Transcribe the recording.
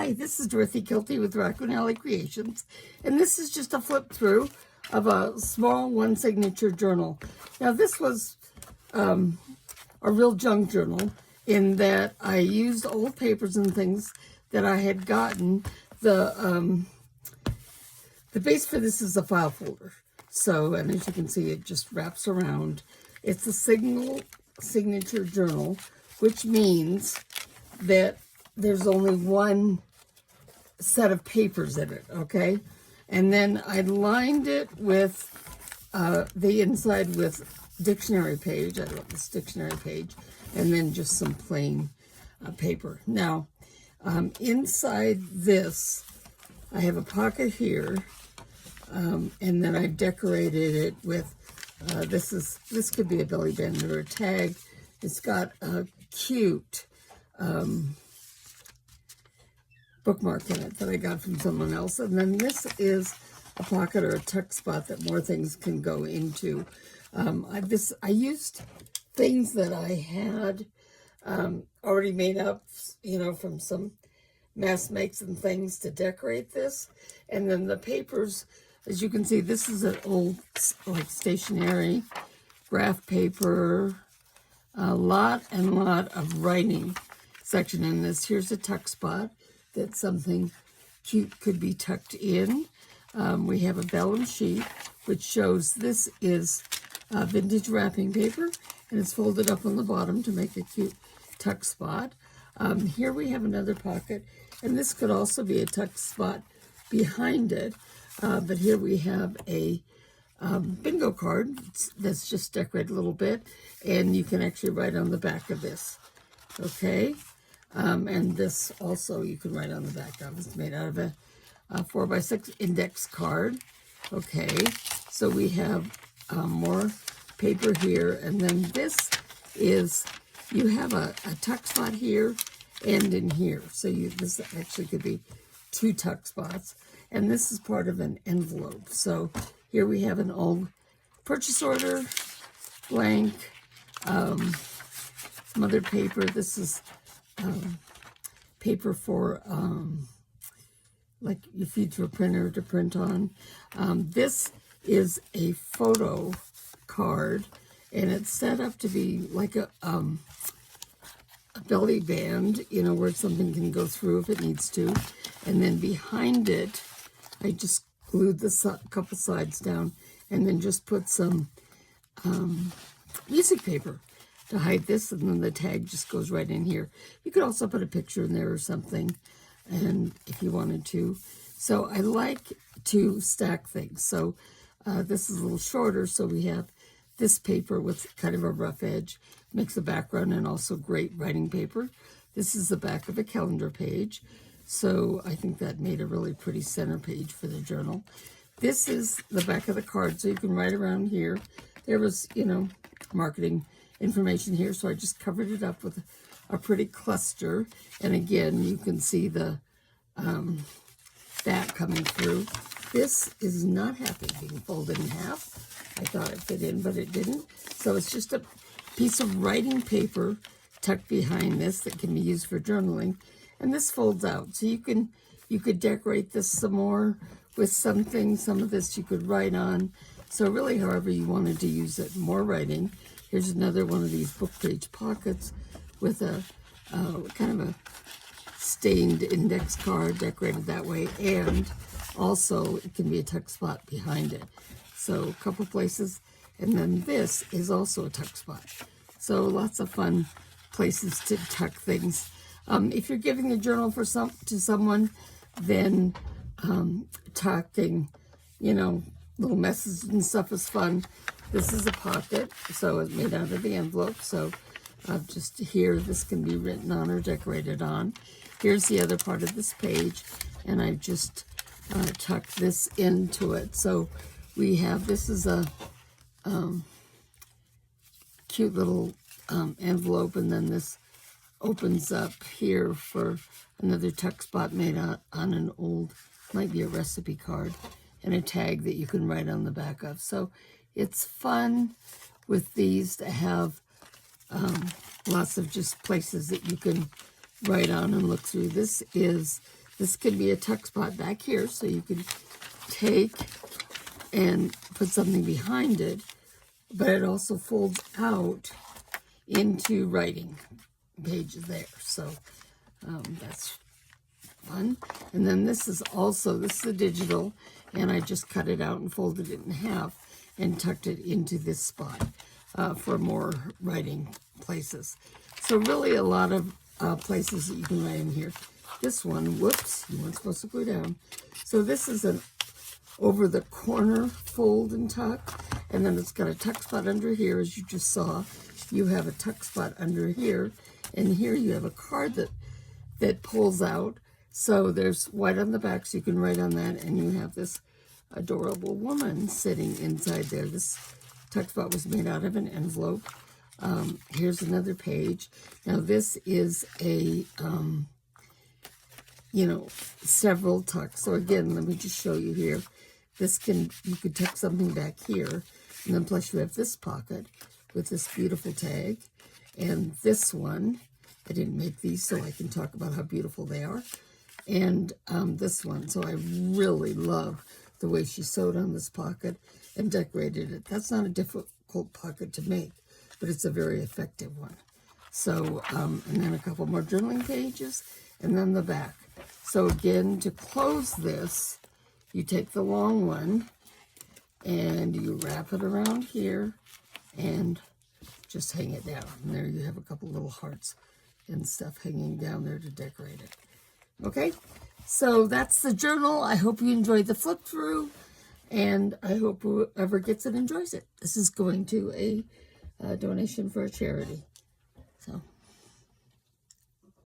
Hi, this is Dorothy Kilty with Raccoon Alley Creations, and this is just a flip through of a small one signature journal. Now this was a real junk journal in that I used old papers and things that I had gotten. The base for this is a file folder. So, and as you can see, it just wraps around. It's a single signature journal, which means that there's only one set of papers in it, okay? And then I lined it with the inside with dictionary page. I love this dictionary page. And then just some plain paper. Now, inside this, I have a pocket here. And then I decorated it with, this could be a belly band or a tag. It's got a cute bookmark in it that I got from someone else. And then this is a pocket or a tuck spot that more things can go into. I used things that I had already made up, you know, from some mass makes and things to decorate this. And then the papers, as you can see, this is an old, like, stationery graph paper, a lot of writing section in this. Here's a tuck spot that something cute could be tucked in. We have a vellum sheet, which shows this is vintage wrapping paper, and it's folded up on the bottom to make a cute tuck spot. Here we have another pocket, and this could also be a tuck spot behind it. But here we have a bingo card that's just decorated a little bit, and you can actually write on the back of this, okay? And this also you can write on the back of. It's made out of a 4x6 index card, okay? So we have more paper here, and then this is, you have a tuck spot here and in here. So this actually could be two tuck spots. And this is part of an envelope. So here we have an old purchase order, blank, some other paper. This is paper for like you feed to a printer to print on. This is a photo card, and it's set up to be like a belly band, you know, where something can go through if it needs to. And then behind it, I just glued the couple sides down and then just put some music paper to hide this, and then the tag just goes right in here. You could also put a picture in there or something, and if you wanted to. So I like to stack things. So this is a little shorter, so we have this paper with kind of a rough edge, makes a background, and also great writing paper. This is the back of a calendar page. So I think that made a really pretty center page for the journal. This is the back of the card, so you can write around here. There was, you know, marketing information here, so I just covered it up with a pretty cluster. And again, you can see the that coming through. This is not happy being folded in half. I thought it fit in, but it didn't. So it's just a piece of writing paper tucked behind this that can be used for journaling. And this folds out, so you could decorate this some more with something. Some of this you could write on. So really, however you wanted to use it, more writing. Here's another one of these book page pockets with a kind of a stained index card decorated that way, and also it can be a tuck spot behind it. So a couple places, and then this is also a tuck spot. So lots of fun places to tuck things. If you're giving a journal to someone, then tucking, you know, little messages and stuff is fun. This is a pocket, so it's made out of the envelope. So just here, this can be written on or decorated on. Here's the other part of this page, and I've just tucked this into it. So we have, this is a cute little envelope, and then this opens up here for another tuck spot made on an old, might be a recipe card, and a tag that you can write on the back of. So it's fun with these to have lots of just places that you can write on and look through. This is This could be a tuck spot back here, so you could take and put something behind it, but it also folds out into writing pages there. So that's fun. And then this is a digital, and I just cut it out and folded it in half and tucked it into this spot for more writing places. So really a lot of places that you can write in here. This one, whoops, you weren't supposed to go down. So this is an over the corner fold and tuck, and then it's got a tuck spot under here, as you just saw. You have a tuck spot under here, and here you have a card that pulls out. So there's white on the back, so you can write on that, and you have this adorable woman sitting inside there. This tuck spot was made out of an envelope. Here's another page. Now this is a several tucks. So again, let me just show you here. You could tuck something back here, and then plus you have this pocket with this beautiful tag, and this one, I didn't make these so I can talk about how beautiful they are, and this one. So I really love the way she sewed on this pocket and decorated it. That's not a difficult pocket to make, but it's a very effective one. So, and then a couple more journaling pages, and then the back. So again, to close this, you take the long one and you wrap it around here and just hang it down. And there you have a couple little hearts and stuff hanging down there to decorate it. Okay, so that's the journal. I hope you enjoyed the flip through, and I hope whoever gets it enjoys it. This is going to a donation for a charity. So